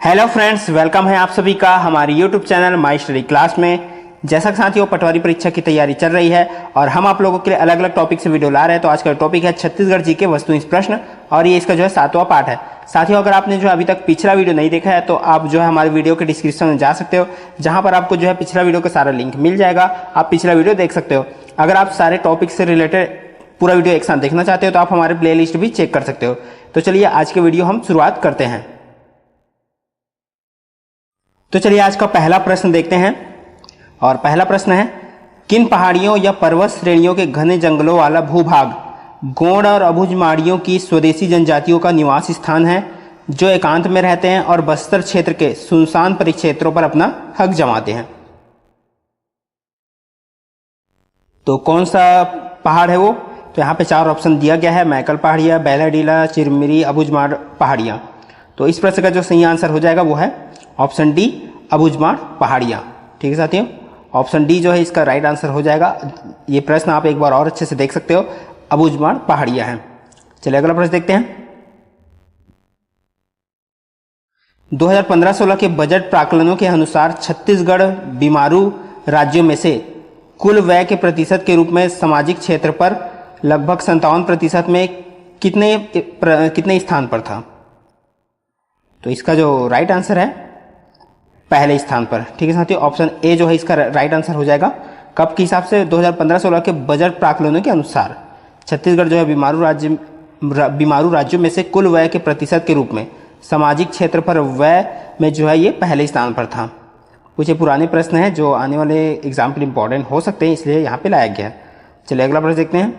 Hello friends, welcome है आप सभी का हमारे YouTube channel my study class में। जैसा कि साथियों पटवारी परीक्षा की तैयारी चल रही है और हम आप लोगों के लिए अलग अलग टॉपिक से वीडियो ला रहे हैं। तो आज का टॉपिक है छत्तीसगढ़ जी के वस्तुनिष्ठ प्रश्न और ये इसका जो है 7वां पार्ट है। साथियों अगर आपने जो अभी तक पिछला वीडियो नहीं देखा है तो आप जो है हमारे वीडियो के डिस्क्रिप्शन में जा सकते हो, जहां पर आपको जो है पिछला वीडियो का सारा लिंक मिल जाएगा। आप पिछला वीडियो देख सकते हो। अगर आप सारे टॉपिक से रिलेटेड पूरा वीडियो एक साथ देखना चाहते हो तो आप हमारे प्ले लिस्ट भी चेक कर सकते हो। तो चलिए आज के वीडियो हम शुरुआत करते हैं। तो चलिए आज का पहला प्रश्न देखते हैं और पहला प्रश्न है, किन पहाड़ियों या पर्वत श्रेणियों के घने जंगलों वाला भूभाग गोंड और अबुझमाड़ियों की स्वदेशी जनजातियों का निवास स्थान है, जो एकांत में रहते हैं और बस्तर क्षेत्र के सुनसान परिक्षेत्रों पर अपना हक जमाते हैं। तो कौन सा पहाड़ है वो? तो यहाँ पे 4 ऑप्शन दिया गया है, मैकल पहाड़ियाँ, बैलाडीला, चिरमिरी, अबुझमाड़ पहाड़ियाँ। तो इस प्रश्न का जो सही आंसर हो जाएगा वो है ऑप्शन डी, अबुझमाड़ पहाड़ियाँ। ठीक है साथियों, ऑप्शन डी जो है इसका राइट आंसर हो जाएगा। ये प्रश्न आप एक बार और अच्छे से देख सकते हो, अबुझमाड़ पहाड़ियाँ हैं। चलिए अगला प्रश्न देखते हैं। 2015-16 के बजट प्राक्कलनों के अनुसार छत्तीसगढ़ बीमारू राज्यों में से कुल व्यय के प्रतिशत के रूप में सामाजिक क्षेत्र पर लगभग 57% में कितने स्थान पर था? तो इसका जो राइट आंसर है पहले स्थान पर। ठीक है साथियों, ऑप्शन ए जो है इसका राइट आंसर हो जाएगा। कब के हिसाब से? 2015-16 के बजट प्राक्कलनों के अनुसार छत्तीसगढ़ जो है बीमारू राज्यों में से कुल व्यय के प्रतिशत के रूप में सामाजिक क्षेत्र पर व्यय में जो है ये पहले स्थान पर था। कुछ ये पुराने प्रश्न हैं जो आने वाले एग्जाम के लिए इंपॉर्टेंट हो सकते हैं, इसलिए यहाँ पे लाया गया है। चलिए अगला प्रश्न देखते हैं।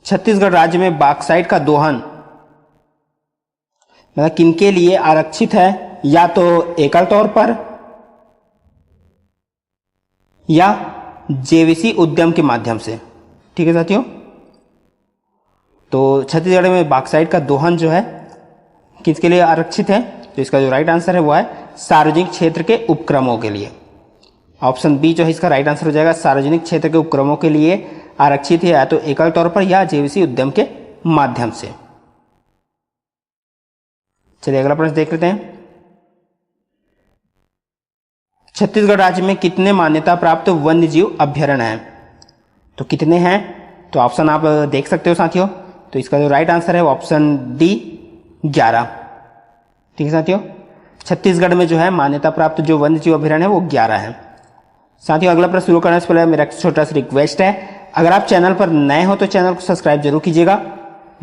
छत्तीसगढ़ राज्य में बॉक्साइट का दोहन मतलब किनके लिए आरक्षित है? या तो एकल तौर पर या जेवीसी उद्यम के माध्यम से। ठीक है साथियों, तो छत्तीसगढ़ में बॉक्साइट का दोहन जो है किसके लिए आरक्षित है? तो इसका जो राइट आंसर है वो है सार्वजनिक क्षेत्र के उपक्रमों के लिए। ऑप्शन बी जो है इसका राइट आंसर हो जाएगा, सार्वजनिक क्षेत्र के उपक्रमों के लिए आरक्षित है या तो एकल तौर पर या जेवीसी उद्यम के माध्यम से। चलिए अगला प्रश्न देख लेते हैं। छत्तीसगढ़ राज्य में कितने मान्यता प्राप्त वन्य जीव अभ्यारण्य हैं? तो कितने हैं? तो ऑप्शन आप देख सकते हो साथियों। तो इसका जो राइट आंसर है वो ऑप्शन डी 11। ठीक है साथियों, छत्तीसगढ़ में जो है मान्यता प्राप्त जो वन्य जीव अभ्यारण्य है वो 11 है। साथियों अगला प्रश्न शुरू करने से पहले मेरा छोटा सा रिक्वेस्ट है, अगर आप चैनल पर नए हो तो चैनल को सब्सक्राइब जरूर कीजिएगा,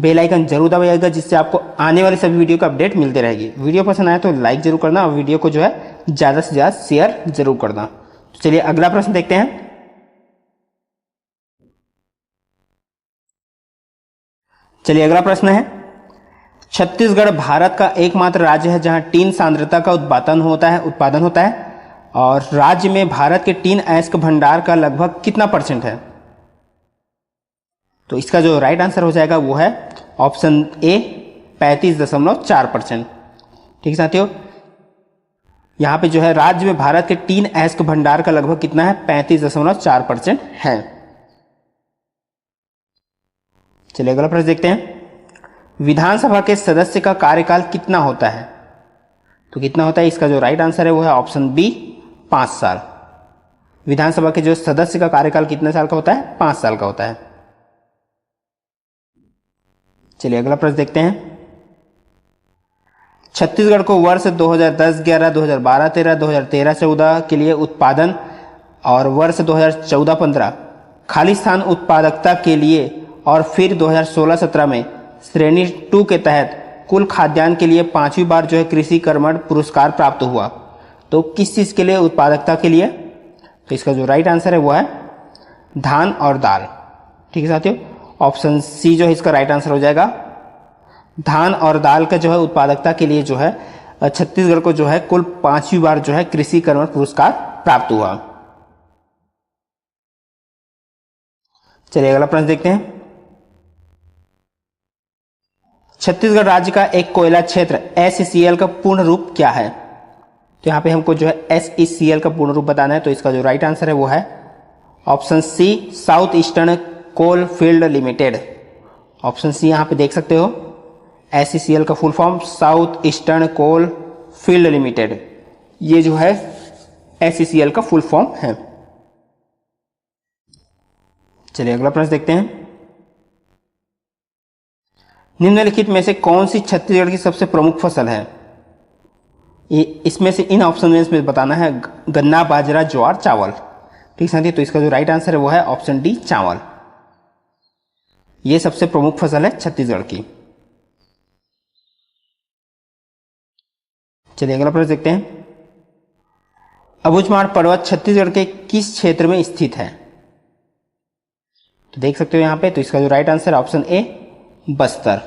बेल आइकन जरूर दबाइएगा, जिससे आपको आने वाले सभी वीडियो का अपडेट मिलते रहेगी। वीडियो पसंद आए तो लाइक जरूर करना और वीडियो को जो है ज्यादा से ज्यादा शेयर जरूर करना। तो चलिए अगला प्रश्न देखते हैं। चलिए अगला प्रश्न है, छत्तीसगढ़ भारत का एकमात्र राज्य है जहां टीन सांद्रता का उत्पादन होता है और राज्य में भारत के टीन अयस्क भंडार का लगभग कितना % है? तो इसका जो राइट आंसर हो जाएगा वो है ऑप्शन ए 35.4%। ठीक है साथियों, यहां पे जो है राज्य में भारत के टीन अयस्क भंडार का लगभग कितना है? 35.4% है। चलिए अगला प्रश्न देखते हैं। विधानसभा के सदस्य का कार्यकाल कितना होता है? तो कितना होता है? इसका जो राइट आंसर है वो है ऑप्शन बी 5 साल। विधानसभा के जो सदस्य का कार्यकाल कितने साल का होता है? 5 साल का होता है। चलिए अगला प्रश्न देखते हैं। छत्तीसगढ़ को वर्ष 2010-11, 2012-13, 2013-14 के लिए उत्पादन और वर्ष 2014-15 खाली स्थान उत्पादकता के लिए और फिर 2016-17 में श्रेणी 2 के तहत कुल खाद्यान्न के लिए 5वीं बार जो है कृषि कर्मण पुरस्कार प्राप्त हुआ। तो किस चीज के लिए? उत्पादकता के लिए। तो इसका जो राइट आंसर है वो है धान और दाल। ठीक है साथियों, ऑप्शन सी जो है इसका राइट आंसर हो जाएगा। धान और दाल का जो है उत्पादकता के लिए जो है छत्तीसगढ़ को जो है कुल 5वीं बार जो है कृषि कर्मण पुरस्कार प्राप्त हुआ। चलिए अगला प्रश्न देखते हैं। छत्तीसगढ़ राज्य का एक कोयला क्षेत्र SECL का पूर्ण रूप क्या है? तो यहां पे हमको जो है SECL का पूर्ण रूप बताना है। तो इसका जो राइट आंसर है वो है option C South Eastern Coal Field Limited. Option C यहाँ पे देख सकते हो, SCCL का full form South Eastern Coal Field Limited, ये जो है SCCL का फुल फॉर्म है। चलिए अगला प्रश्न देखते हैं। निम्नलिखित में से कौन सी छत्तीसगढ़ की सबसे प्रमुख फसल है? इसमें से इन ऑप्शन में बताना है गन्ना, बाजरा, ज्वार, चावल। ठीक साथी, तो इसका जो राइट आंसर है वो है ऑप्शन डी, चावल। ये सबसे प्रमुख फसल है छत्तीसगढ़ की। चलिए अगला प्रश्न देखते हैं। अबूझमाड़ पर्वत छत्तीसगढ़ के किस क्षेत्र में स्थित है? तो देख सकते हो यहां पे, तो इसका जो राइट आंसर है ऑप्शन ए, बस्तर।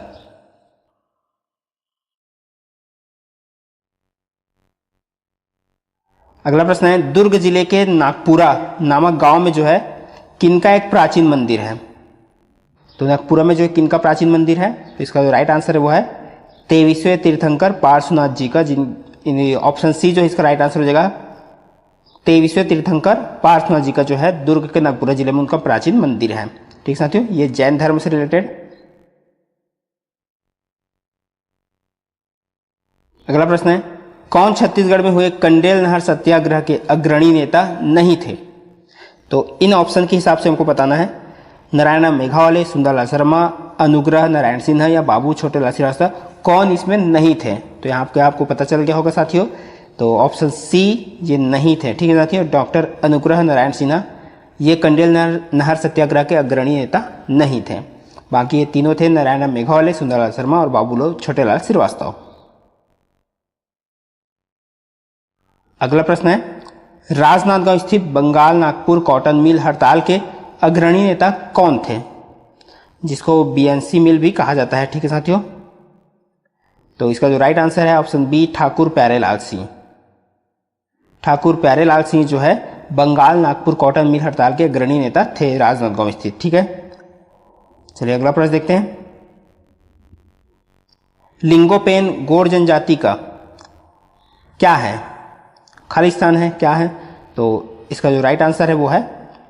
अगला प्रश्न है, दुर्ग जिले के नागपुरा नामक गांव में जो है किनका एक प्राचीन मंदिर है? तो नागपुरा में जो है किनका प्राचीन मंदिर है? तो इसका जो राइट आंसर है वो है 23वें तीर्थंकर पार्श्वनाथ जी का। ऑप्शन सी जो है इसका राइट आंसर हो जाएगा 23वें तीर्थंकर पार्श्वनाथ जी का जो है दुर्ग के नागपुरा जिले में उनका प्राचीन मंदिर है। ठीक साथियों, ये जैन धर्म से रिलेटेड। अगला प्रश्न है, कौन छत्तीसगढ़ में हुए कंडेल नहर सत्याग्रह के अग्रणी नेता नहीं थे? तो इन ऑप्शन के हिसाब से हमको बताना है नारायण मेघावाले, सुंदरलाल शर्मा, अनुग्रह नारायण सिन्हा या बाबू छोटेलाल श्रीवास्तव। कौन इसमें नहीं थे? तो यहाँ पे आपको पता चल गया होगा साथियों, तो ऑप्शन सी ये नहीं थे। ठीक है साथियों, डॉक्टर अनुग्रह नारायण सिन्हा ये कंडेल नहर सत्याग्रह के अग्रणी नेता नहीं थे। बाकी ये तीनों थे, नारायण मेघावाले, सुंदरलाल शर्मा और बाबू छोटेलाल श्रीवास्तव। अगला प्रश्न है, राजनांदगांव स्थित बंगाल नागपुर कॉटन मिल हड़ताल के अग्रणी नेता कौन थे? जिसको BNC मिल भी कहा जाता है। ठीक है साथियों, तो इसका जो राइट आंसर है ऑप्शन बी, ठाकुर प्यारेलाल सिंह। ठाकुर प्यारेलाल सिंह जो है बंगाल नागपुर कॉटन मिल हड़ताल के अग्रणी नेता थे राजनांदगांव स्थित। ठीक है, चलिए अगला प्रश्न देखते हैं। लिंगोपेन गौड़ जनजाति का क्या है? खालिस्तान है, क्या है? तो इसका जो राइट आंसर है वो है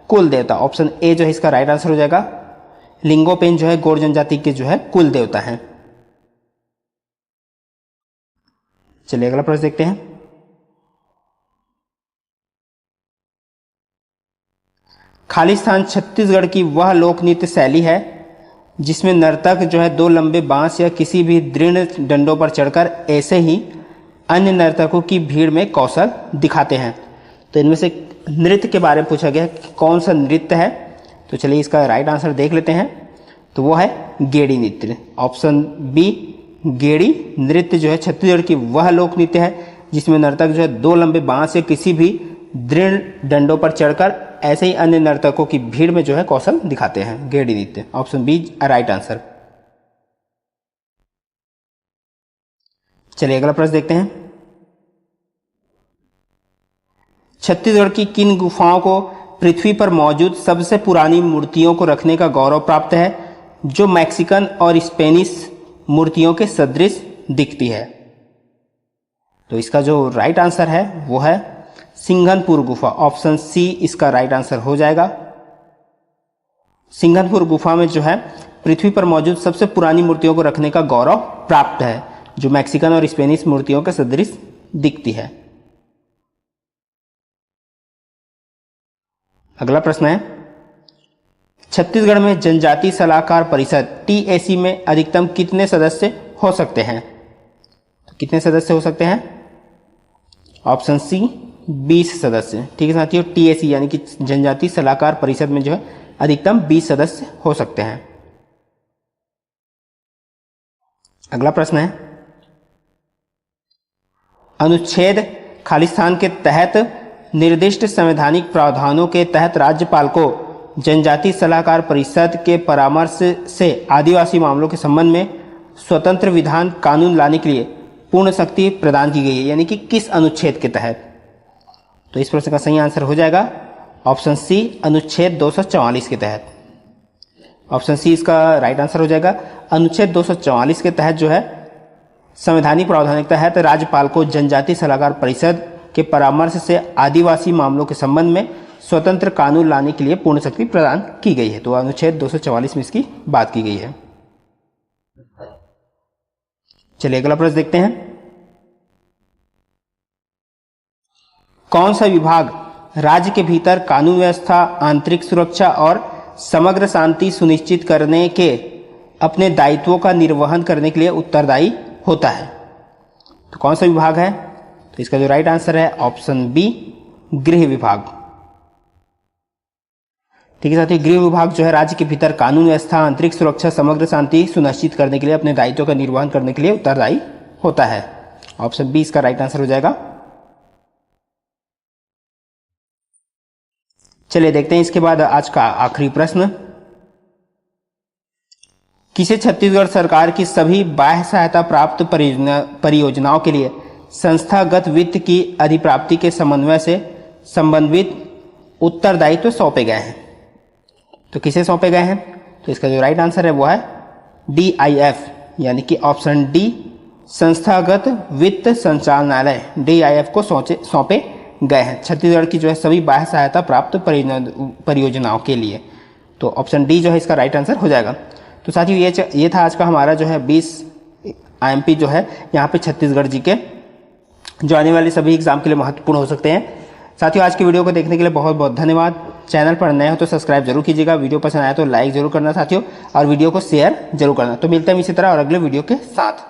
कुल देवता। ऑप्शन ए जो है इसका राइट आंसर हो जाएगा। लिंगोपेन जो है गौड़ जनजाति के जो है कुल देवता है। चलिए अगला प्रश्न देखते हैं। खालिस्तान छत्तीसगढ़ की वह लोक नृत्य शैली है जिसमें नर्तक जो है दो लंबे बांस या किसी भी दृढ़ डंडों पर चढ़कर ऐसे ही अन्य नर्तकों की भीड़ में कौशल दिखाते हैं। तो इनमें से नृत्य के बारे में पूछा गया कि कौन सा नृत्य है? तो चलिए इसका राइट आंसर देख लेते हैं, तो वो है गेड़ी नृत्य। ऑप्शन बी, गेड़ी नृत्य जो है छत्तीसगढ़ की वह लोक नृत्य है जिसमें नर्तक जो है दो लंबे बांस से किसी भी दृढ़ डंडों पर चढ़कर ऐसे ही अन्य नर्तकों की भीड़ में जो है कौशल दिखाते हैं, गेड़ी नृत्य। Option B right answer. चलिए अगला प्रश्न देखते हैं। छत्तीसगढ़ की किन गुफाओं को पृथ्वी पर मौजूद सबसे पुरानी मूर्तियों को रखने का गौरव प्राप्त है जो मैक्सिकन और स्पेनिश मूर्तियों के सदृश दिखती है? तो इसका जो राइट आंसर है वो है सिंघनपुर गुफा। ऑप्शन सी इसका राइट आंसर हो जाएगा। सिंघनपुर गुफा में जो है पृथ्वी पर मौजूद सबसे पुरानी मूर्तियों को रखने का गौरव प्राप्त है जो मैक्सिकन और स्पेनिश मूर्तियों के सदृश दिखती है। अगला प्रश्न है, छत्तीसगढ़ में जनजाति सलाहकार परिषद TAC में अधिकतम कितने सदस्य हो सकते हैं? तो कितने सदस्य हो सकते हैं? ऑप्शन सी 20 सदस्य। ठीक है साथियों, TAC यानी कि जनजाति सलाहकार परिषद में जो है अधिकतम 20 सदस्य हो सकते हैं। अगला प्रश्न है, अनुच्छेद खालिस्तान के तहत निर्दिष्ट संवैधानिक प्रावधानों के तहत राज्यपाल को जनजाति सलाहकार परिषद के परामर्श से आदिवासी मामलों के संबंध में स्वतंत्र विधान कानून लाने के लिए पूर्ण शक्ति प्रदान की गई है, यानी कि किस अनुच्छेद के तहत? तो इस प्रश्न का सही आंसर हो जाएगा ऑप्शन सी, अनुच्छेद 244 के तहत। ऑप्शन सी इसका राइट आंसर हो जाएगा। अनुच्छेद 244 के तहत जो है संवैधानिक प्रावधान के तहत राज्यपाल को जनजाति सलाहकार परिषद के परामर्श से आदिवासी मामलों के संबंध में स्वतंत्र कानून लाने के लिए पूर्ण शक्ति प्रदान की गई है। तो अनुच्छेद 244 में इसकी बात की गई है। चलिए अगला प्रश्न देखते हैं। कौन सा विभाग राज्य के भीतर कानून व्यवस्था, आंतरिक सुरक्षा और समग्र शांति सुनिश्चित करने के अपने दायित्वों का निर्वहन करने के लिए उत्तरदायी होता है? तो कौन सा विभाग है? तो इसका जो राइट आंसर है ऑप्शन बी, गृह विभाग। ठीक है साथियों, गृह विभाग जो है राज्य के भीतर कानून व्यवस्था, आंतरिक सुरक्षा, समग्र शांति सुनिश्चित करने के लिए अपने दायित्वों का निर्वहन करने के लिए उत्तरदायी होता है। ऑप्शन बी इसका राइट आंसर हो जाएगा। चलिए देखते हैं इसके बाद आज का आखिरी प्रश्न। किसे छत्तीसगढ़ सरकार की सभी बाह्य सहायता प्राप्त परियोजनाओं के लिए संस्थागत वित्त की अधिप्राप्ति के समन्वय से संबंधित उत्तरदायित्व सौंपे गए हैं? तो किसे सौंपे गए हैं? तो इसका जो राइट आंसर है वो है DIF, यानी कि ऑप्शन डी, संस्थागत वित्त संचालनालय DIF को सौंपे गए हैं छत्तीसगढ़ की जो है सभी बाह्य सहायता प्राप्त परियोजनाओं के लिए। तो ऑप्शन डी जो है इसका राइट आंसर हो जाएगा। तो साथियों ये था आज का हमारा जो है 20 IMP जो है यहाँ पे छत्तीसगढ़ जी के जो आने वाले सभी एग्जाम के लिए महत्वपूर्ण हो सकते हैं। साथियों आज की वीडियो को देखने के लिए बहुत बहुत धन्यवाद। चैनल पर नए हो तो सब्सक्राइब जरूर कीजिएगा, वीडियो पसंद आया तो लाइक जरूर करना साथियों, और वीडियो को शेयर जरूर करना। तो मिलते हैं इसी तरह और अगले वीडियो के साथ।